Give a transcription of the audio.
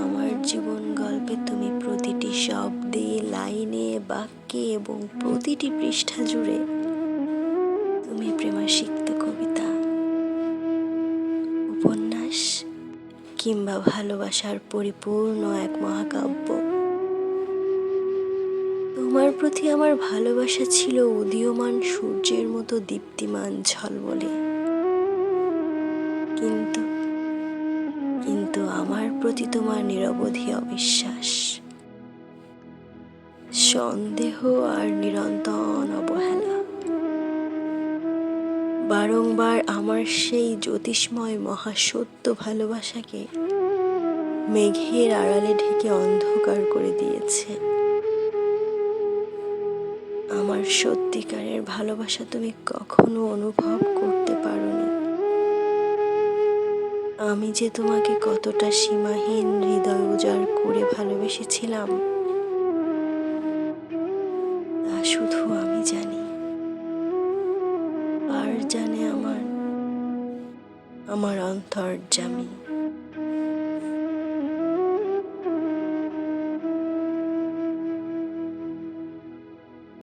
আমার জীবন গল্পে তুমি প্রতিটি শব্দে, লাইনে, বাক্যে এবং প্রতিটি পৃষ্ঠা জুড়ে তুমি প্রেমাসিক্ত কবিতা, উপন্যাস কিংবা ভালোবাসার পরিপূর্ণ এক মহাকাব্য। তোমার প্রতি আমার ভালোবাসা ছিল উদীয়মান সূর্যের মতো দীপ্তিমান ঝলমলে। কিন্তু আমার প্রতি তোমার নিরবধি অবিশ্বাস, সন্দেহ আর নিরন্তর অবহেলা বারংবার আমার সেই জ্যোতিষ্ময় মহাসত্য ভালোবাসাকে মেঘের আড়ালে ঢেকে অন্ধকার করে দিয়েছে। আমার সত্যিকারের ভালোবাসা তুমি কখনো অনুভব করতে পারোনি। আমি যে তোমাকে কতটা সীমাহীন হৃদয় উজাড় করে ভালোবেসেছিলাম তা শুধু আমি জানি, আর জানে আমার অন্তর্যামী।